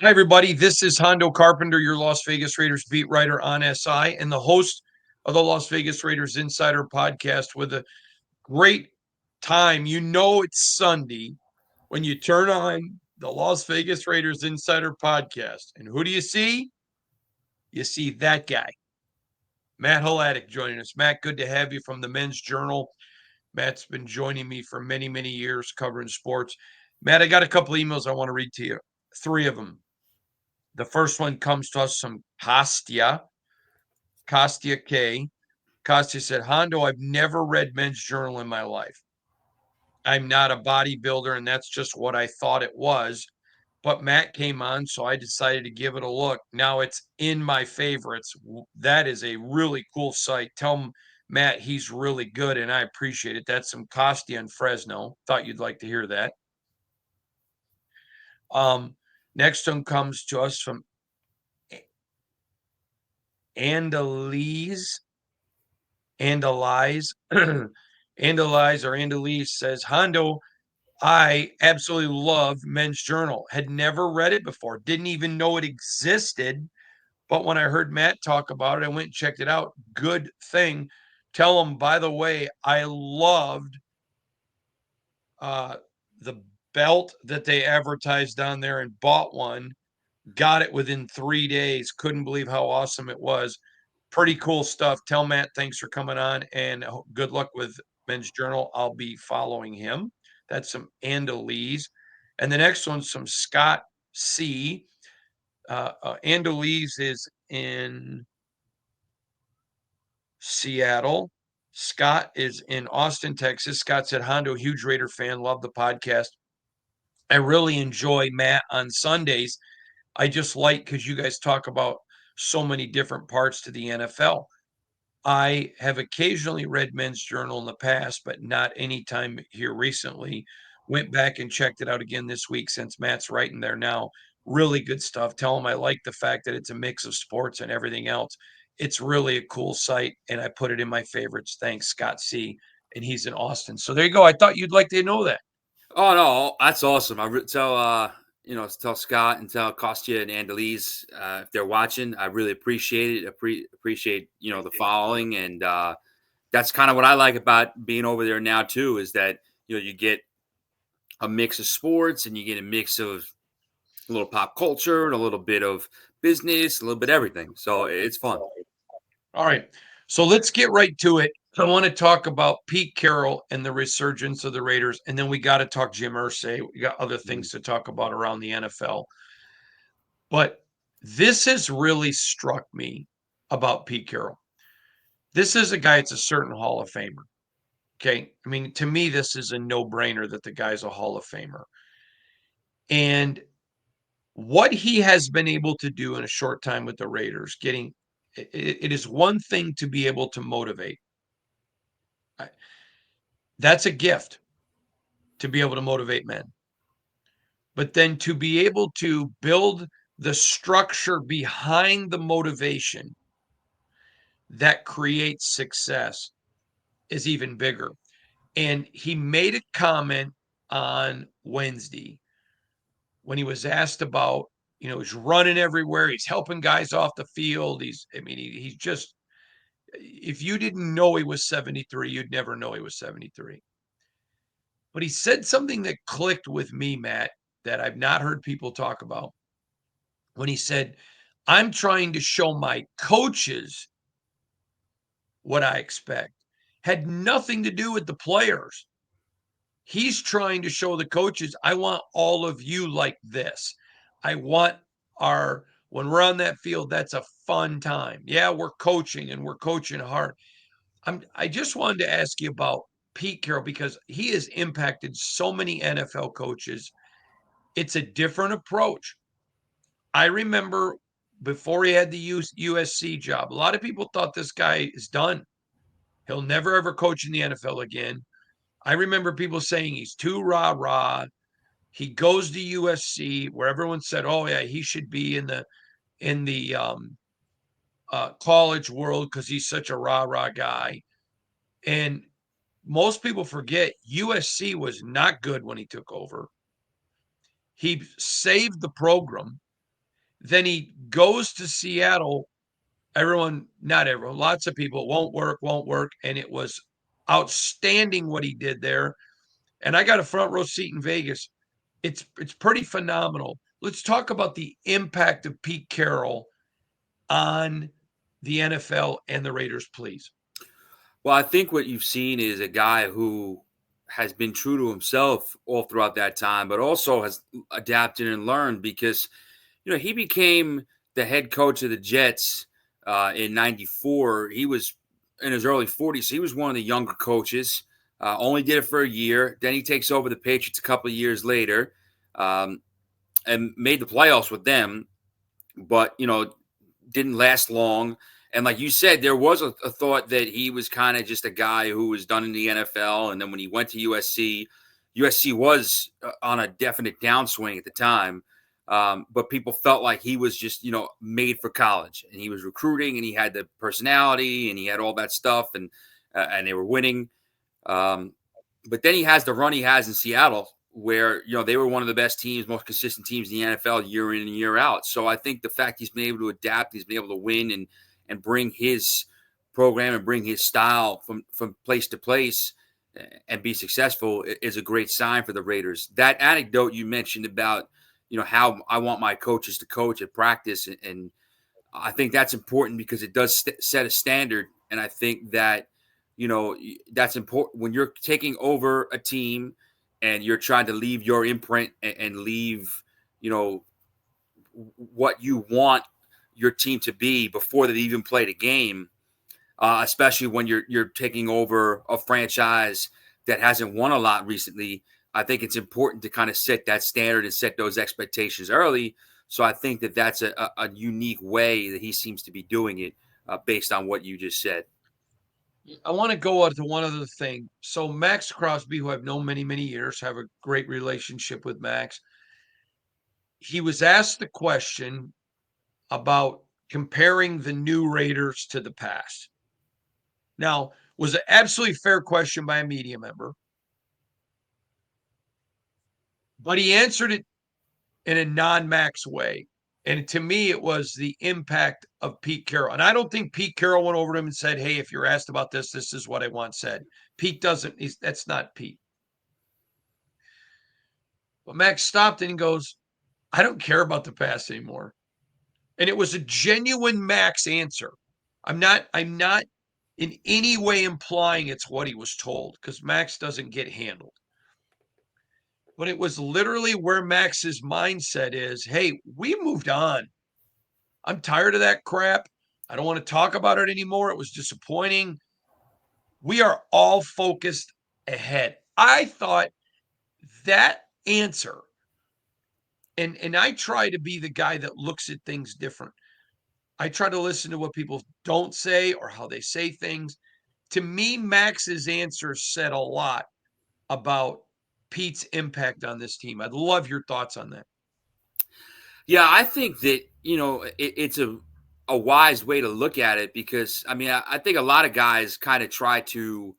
Hi, everybody. This is Hondo Carpenter, your Las Vegas Raiders beat writer on SI and the host of the Las Vegas Raiders Insider podcast with a great time. You know it's Sunday when you turn on the Las Vegas Raiders Insider podcast. And who do you see? You see that guy, Matt Hladek, joining us. Matt, good to have you from the Men's Journal. Matt's been joining me for many, many years covering sports. Matt, I got a couple emails I want to read to you, three of them. The first one comes to us from Kostya K. Kostya said, Hondo, I've never read Men's Journal in my life. I'm not a bodybuilder, and that's just what I thought it was. But Matt came on, so I decided to give it a look. Now it's in my favorites. That is a really cool site. Tell Matt he's really good, and I appreciate it. That's some Kostya in Fresno. Thought you'd like to hear that. Next one comes to us from Andalise. Andalise. Andalise says, Hondo, I absolutely love Men's Journal. Had never read it before, didn't even know it existed. But when I heard Matt talk about it, I went and checked it out. Good thing. Tell him, by the way, I loved the belt that they advertised on there and bought one. Got it within 3 days. Couldn't believe how awesome it was. Pretty cool stuff. Tell Matt thanks for coming on and good luck with Men's Journal. I'll be following him. That's some Andalese. And the next one's some Scott C. Andalese is in Seattle. Scott is in Austin, Texas. Scott said, Hondo, huge Raider fan. Love the podcast. I really enjoy Matt on Sundays. I just like because you guys talk about so many different parts to the NFL. I have occasionally read Men's Journal in the past, but not any time here recently. Went back and checked it out again this week since Matt's writing there now. Really good stuff. Tell him I like the fact that it's a mix of sports and everything else. It's really a cool site, and I put it in my favorites. Thanks, Scott C. And he's in Austin. So there you go. I thought you'd like to know that. Oh no, that's awesome. Tell Scott and tell Kostya and Andalise if they're watching. I really appreciate it. Appreciate the following, and that's kind of what I like about being over there now too. Is that you get a mix of sports and you get a mix of a little pop culture and a little bit of business, a little bit of everything. So it's fun. All right. So let's get right to it. I want to talk about Pete Carroll and the resurgence of the Raiders, and then we got to talk Jim Irsay. We got other things to talk about around the NFL. But this has really struck me about Pete Carroll. This is a guy that's a certain Hall of Famer. Okay. I mean, to me, this is a no brainer that the guy's a Hall of Famer. And what he has been able to do in a short time with the Raiders, it is one thing to be able to motivate. That's a gift to be able to motivate men. But then to be able to build the structure behind the motivation that creates success is even bigger. And he made a comment on Wednesday when he was asked about, he's running everywhere. He's helping guys off the field. He's just, if you didn't know he was 73, you'd never know he was 73. But he said something that clicked with me, Matt, that I've not heard people talk about when he said, I'm trying to show my coaches what I expect. Had nothing to do with the players. He's trying to show the coaches, I want all of you like this. I want when we're on that field, that's a fun time. Yeah, we're coaching and we're coaching hard. I just wanted to ask you about Pete Carroll because he has impacted so many NFL coaches. It's a different approach. I remember before he had the USC job, a lot of people thought this guy is done. He'll never ever coach in the NFL again. I remember people saying he's too rah-rah. He goes to USC where everyone said, "Oh yeah, he should be in the college world because he's such a rah-rah guy." And most people forget USC was not good when he took over. He saved the program. Then he goes to Seattle. Not everyone, lots of people, won't work. And it was outstanding what he did there. And I got a front row seat in Vegas. It's pretty phenomenal. Let's talk about the impact of Pete Carroll on the NFL and the Raiders, please. Well, I think what you've seen is a guy who has been true to himself all throughout that time, but also has adapted and learned because, he became the head coach of the Jets in '94. He was in his early 40s. So he was one of the younger coaches. Only did it for a year. Then he takes over the Patriots a couple of years later, um, and made the playoffs with them, but didn't last long. And like you said, there was a thought that he was kind of just a guy who was done in the NFL. And then when he went to USC was on a definite downswing at the time. But people felt like he was just, made for college, and he was recruiting, and he had the personality, and he had all that stuff, and they were winning. But then he has the run he has in Seattle, where they were one of the best teams, most consistent teams in the NFL year in and year out. So I think the fact he's been able to adapt, he's been able to win and bring his program and bring his style from place to place and be successful is a great sign for the Raiders. That anecdote you mentioned about how I want my coaches to coach at practice, and I think that's important because it does set a standard. And I think that that's important when you're taking over a team and you're trying to leave your imprint and leave what you want your team to be before they even played a game, especially when you're taking over a franchise that hasn't won a lot recently. I think it's important to kind of set that standard and set those expectations early. So I think that that's a unique way that he seems to be doing it, based on what you just said. I want to go on to one other thing. So Max Crosby, who I've known many, many years, have a great relationship with Max. He was asked the question about comparing the new Raiders to the past. Now, was an absolutely fair question by a media member, but he answered it in a non-Max way. And to me, it was the impact of Pete Carroll. And I don't think Pete Carroll went over to him and said, "Hey, if you're asked about this, this is what I want said." Pete doesn't, that's not Pete. But Max stopped and he goes, "I don't care about the past anymore." And it was a genuine Max answer. I'm not in any way implying it's what he was told, because Max doesn't get handled. But it was literally where Max's mindset is, "Hey, we moved on. I'm tired of that crap. I don't want to talk about it anymore. It was disappointing. We are all focused ahead." I thought that answer, and I try to be the guy that looks at things different. I try to listen to what people don't say or how they say things. To me, Max's answer said a lot about Pete's impact on this team. I'd love your thoughts on that. Yeah, I think that it's a wise way to look at it because I think a lot of guys kind of try to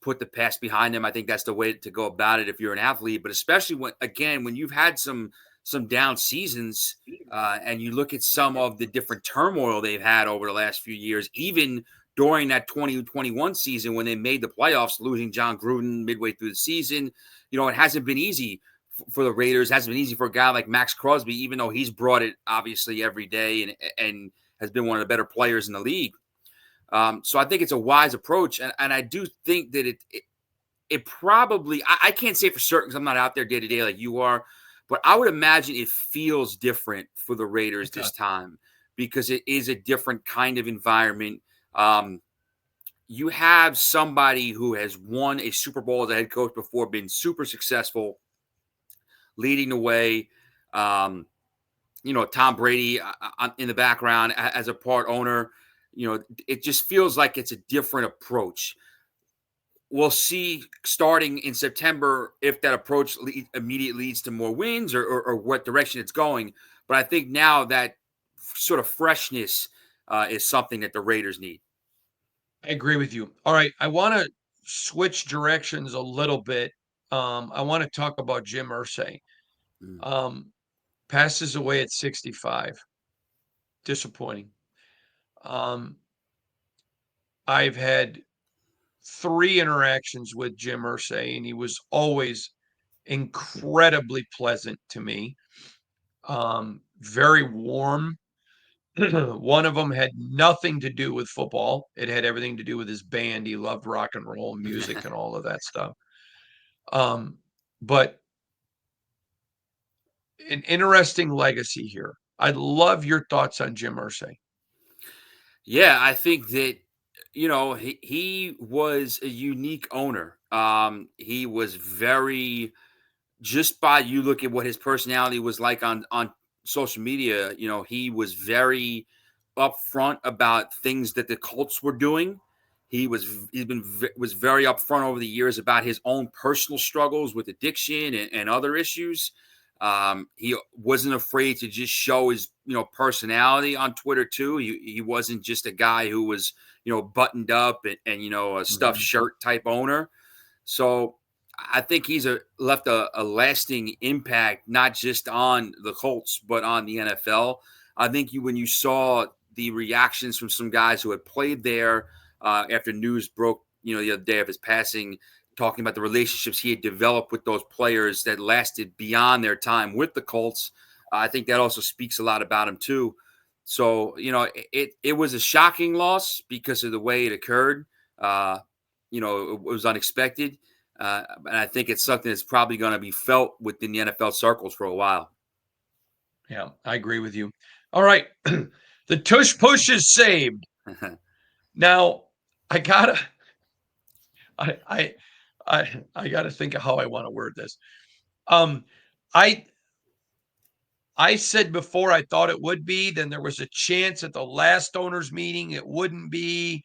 put the past behind them. I think that's the way to go about it if you're an athlete, but especially when you've had some down seasons, and you look at some of the different turmoil they've had over the last few years, even during that 2021 season when they made the playoffs, losing John Gruden midway through the season. It hasn't been easy for the Raiders. It hasn't been easy for a guy like Max Crosby, even though he's brought it obviously every day and has been one of the better players in the league. So I think it's a wise approach, and I do think that it probably, I can't say for certain because I'm not out there day to day like you are, but I would imagine it feels different for the Raiders this time because it is a different kind of environment. You have somebody who has won a Super Bowl as a head coach before, been super successful, leading the way. Tom Brady in the background as a part owner. It just feels like it's a different approach. We'll see starting in September if that approach immediately leads to more wins or what direction it's going. But I think now that sort of freshness is something that the Raiders need. I agree with you. All right, I want to switch directions a little bit. I want to talk about Jim Irsay. Mm. Um, passes away at 65. Disappointing. I've had 3 interactions with Jim Irsay, and he was always incredibly pleasant to me. Very warm. One of them had nothing to do with football. It had everything to do with his band. He loved rock and roll and music and all of that stuff. But an interesting legacy here. I'd love your thoughts on Jim Irsay. Yeah, I think that he was a unique owner. He was very, just by you look at what his personality was like on social media. He was very upfront about things that the Colts were doing. Was very upfront over the years about his own personal struggles with addiction and other issues. He wasn't afraid to just show his personality on Twitter too. He wasn't just a guy who was buttoned up and a stuffed shirt type owner. So I think he's left a lasting impact, not just on the Colts, but on the NFL. I think when you saw the reactions from some guys who had played there after news broke, the other day of his passing, talking about the relationships he had developed with those players that lasted beyond their time with the Colts. I think that also speaks a lot about him too. So, it was a shocking loss because of the way it occurred. It was unexpected. And I think it's something that's probably going to be felt within the NFL circles for a while. Yeah, I agree with you. All right. The tush push is saved. Now, I gotta I gotta think of how I want to word this. I said before I thought it would be, then there was a chance at the last owners meeting it wouldn't be,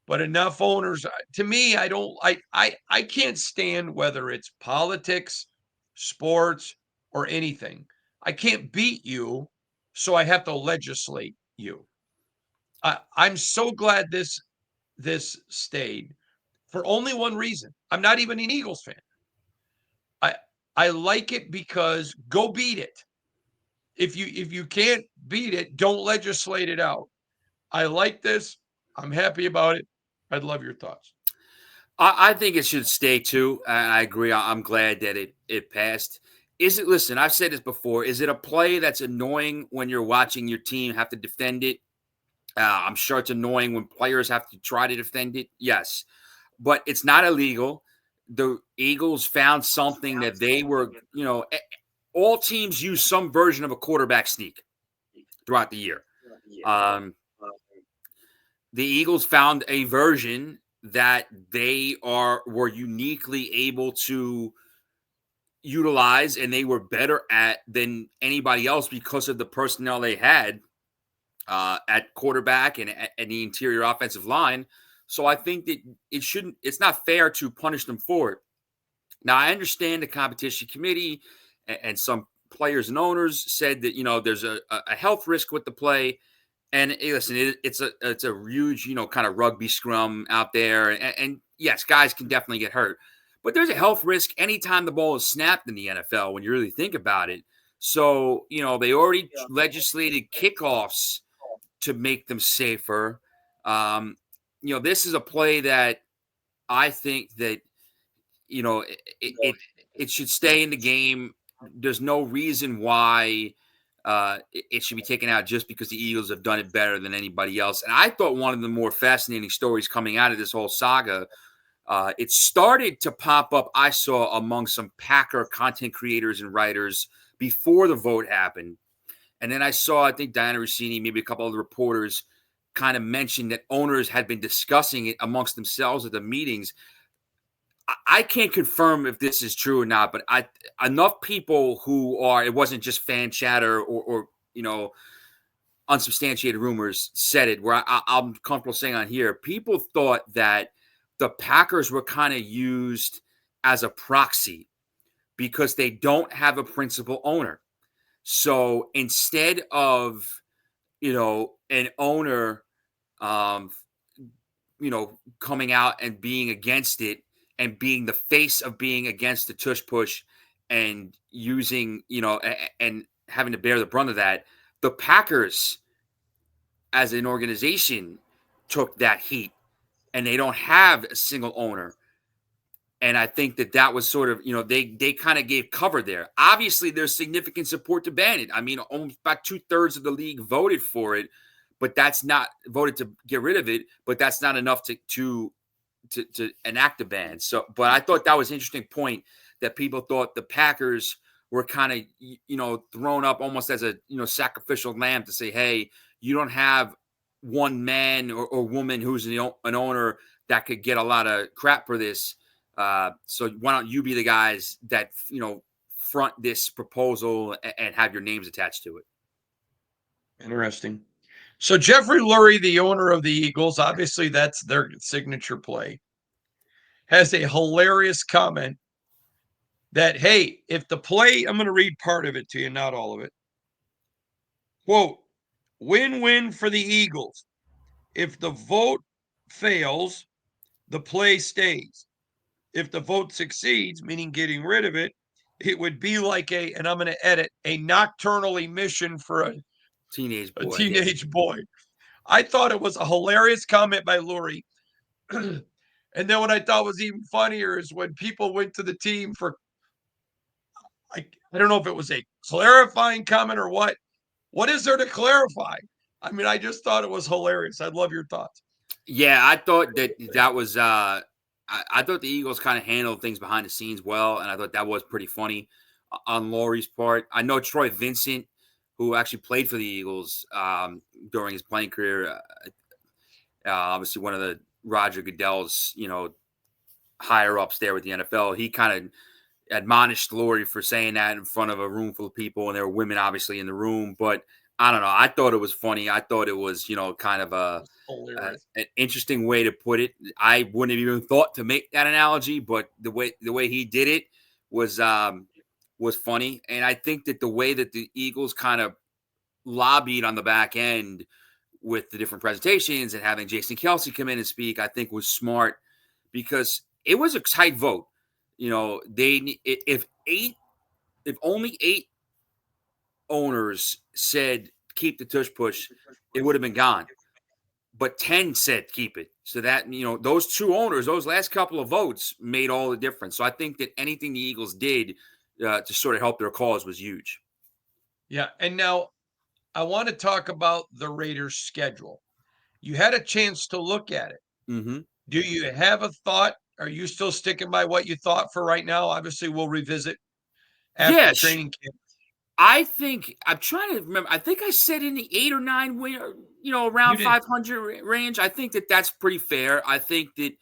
but enough owners to me, I can't stand whether it's politics, sports, or anything. I can't beat you, so I have to legislate you. I'm so glad this stayed for only one reason. I'm not even an Eagles fan. I I like it because go beat it. If you can't beat it, don't legislate it out. I like this. I'm happy about it. I'd love your thoughts. I think it should stay too. I agree. I'm glad that it passed. Listen, I've said this before. Is it a play that's annoying when you're watching your team have to defend it? I'm sure it's annoying when players have to try to defend it. Yes. But it's not illegal. The Eagles found something that they were, all teams use some version of a quarterback sneak throughout the year. The Eagles found a version that they were uniquely able to utilize and they were better at than anybody else because of the personnel they had at quarterback and the interior offensive line. So I think that it's not fair to punish them for it. Now, I understand the competition committee and some players and owners said that, there's a health risk with the play. And hey, listen, it's a huge, kind of rugby scrum out there. And yes, guys can definitely get hurt. But there's a health risk anytime the ball is snapped in the NFL when you really think about it. So, they already legislated kickoffs to make them safer. This is a play that I think that, it should stay in the game. There's no reason why it should be taken out just because the Eagles have done it better than anybody else. And I thought one of the more fascinating stories coming out of this whole saga, it started to pop up, I saw, among some Packer content creators and writers before the vote happened. And then I saw, I think Diana Rossini, maybe a couple of the reporters kind of mentioned that owners had been discussing it amongst themselves at the meetings. I can't confirm if this is true or not, but enough people it wasn't just fan chatter or unsubstantiated rumors said it, where I'm comfortable saying on here, people thought that the Packers were kind of used as a proxy because they don't have a principal owner. So instead of, an owner, coming out and being against it and being the face of being against the tush push and using, and having to bear the brunt of that. The Packers, as an organization, took that heat, and they don't have a single owner. And I think that was sort of, they kind of gave cover there. Obviously, there's significant support to ban it. I mean, almost about 2/3 of the league voted for it, but that's not voted to get rid of it. But that's not enough to enact a ban. So, but I thought that was an interesting point, that people thought the Packers were kind of, thrown up almost as a, sacrificial lamb to say, hey, you don't have one man or woman who's an owner that could get a lot of crap for this. So why don't you be the guys that, front this proposal and have your names attached to it? Interesting. So Jeffrey Lurie, the owner of the Eagles, obviously that's their signature play, has a hilarious comment that, hey, if the play, I'm going to read part of it to you, not all of it. Quote, win-win for the Eagles. If the vote fails, the play stays. If the vote succeeds, meaning getting rid of it, it would be like and I'm going to edit, a nocturnal emission for a Teenage boy. I thought it was a hilarious comment by Lurie. And then what I thought was even funnier is when people went to the team for, I don't know if it was a clarifying comment or what. What is there to clarify? I mean, I just thought it was hilarious. I'd love your thoughts. Yeah, I thought that was I thought the Eagles kind of handled things behind the scenes well, and I thought that was pretty funny on Laurie's part. I know Troy Vincent, who actually played for the Eagles during his playing career, obviously one of the Roger Goodell's, higher ups there with the NFL. He kind of admonished Lurie for saying that in front of a room full of people, and there were women obviously in the room. But I don't know. I thought it was funny. I thought it was, kind of an interesting way to put it. I wouldn't have even thought to make that analogy, but the way he did it was funny. And I think that the way that the Eagles kind of lobbied on the back end with the different presentations and having Jason Kelce come in and speak, I think was smart, because it was a tight vote. If only 8 owners said keep the tush push, it would have been gone. But 10 said keep it. So that, those 2 owners, those last couple of votes made all the difference. So I think that anything the Eagles did to sort of help their cause was huge. Yeah. And now I want to talk about the Raiders' schedule. You had a chance to look at it. Mm-hmm. Do you have a thought? Are you still sticking by what you thought for right now? Obviously, we'll revisit after training camp. I think I'm trying to remember. I think I said in the 8 or 9 win, around 500 range. I think that that's pretty fair. I think that,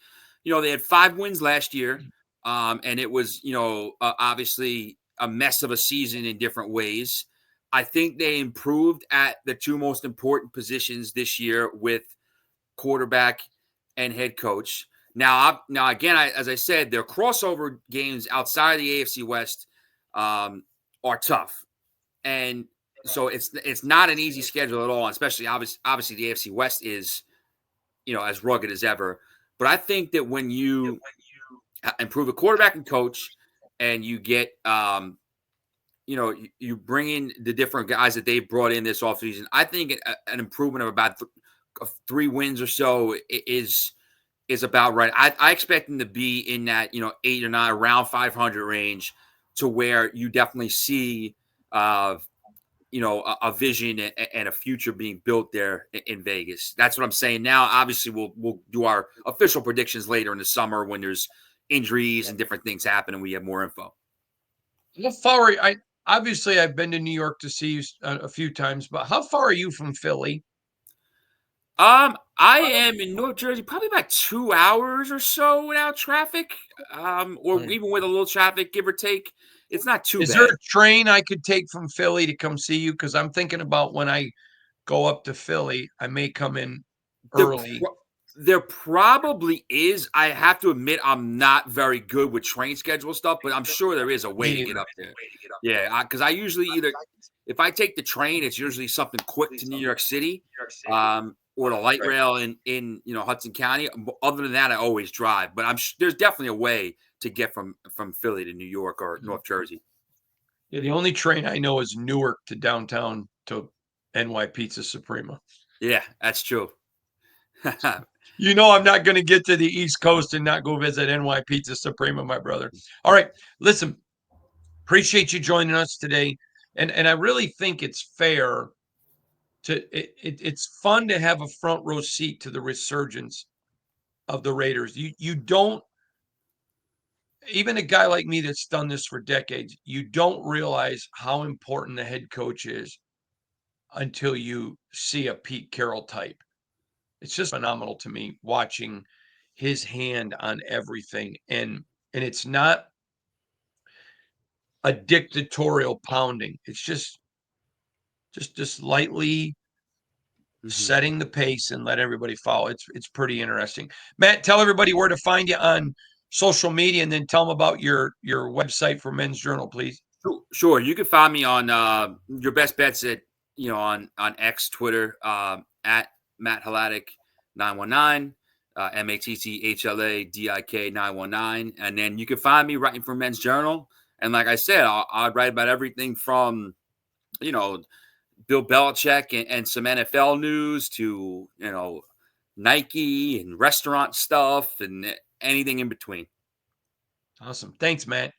they had 5 wins last year, and it was, obviously a mess of a season in different ways. I think they improved at the 2 most important positions this year with quarterback and head coach. Now again, as I said, their crossover games outside of the AFC West are tough. And so it's not an easy schedule at all, especially obviously the AFC West is, as rugged as ever. But I think that when you improve a quarterback and coach, and you get, you bring in the different guys that they've brought in this offseason, I think an improvement of about 3 wins or so is about right. I expect them to be in that, 8 or 9, around 500 range, to where you definitely see a vision and a future being built there in Vegas. That's what I'm saying now. Obviously, we'll do our official predictions later in the summer when there's injuries and different things happen and we have more info. How far obviously I've been to New York to see you a few times, but how far are you from Philly? I am in North Jersey, probably about 2 hours or so without traffic, or even with a little traffic, give or take. It's not too bad. Is there a train I could take from Philly to come see you? Because I'm thinking about when I go up to Philly, I may come in early. There probably is. I have to admit, I'm not very good with train schedule stuff, but I'm sure there is a way to get up there. Yeah, because I usually if I take the train, it's usually something quick to New York City, or the light rail in Hudson County. Other than that, I always drive. But there's definitely a way to get from Philly to New York or North Jersey. Yeah, the only train I know is Newark to downtown to NY Pizza Suprema. Yeah, that's true. You know, I'm not going to get to the East Coast and not go visit NY Pizza Suprema, my brother. All right, listen, appreciate you joining us today, and I really think it's fair it's fun to have a front row seat to the resurgence of the Raiders. You don't, even a guy like me that's done this for decades, you don't realize how important the head coach is until you see a Pete Carroll type. It's just phenomenal to me watching his hand on everything, and it's not a dictatorial pounding. It's just lightly Mhm. setting the pace and let everybody follow. It's pretty interesting. Matt, tell everybody where to find you on social media, and then tell them about your website for Men's Journal, please. Sure. You can find me on your best bets at on X, Twitter, at Matt Hladek 919, MATTHLADIK 919, and then you can find me writing for Men's Journal. And like I said, I write about everything from you know Bill Belichick and some NFL news to Nike and restaurant stuff and anything in between. Awesome. Thanks, Matt.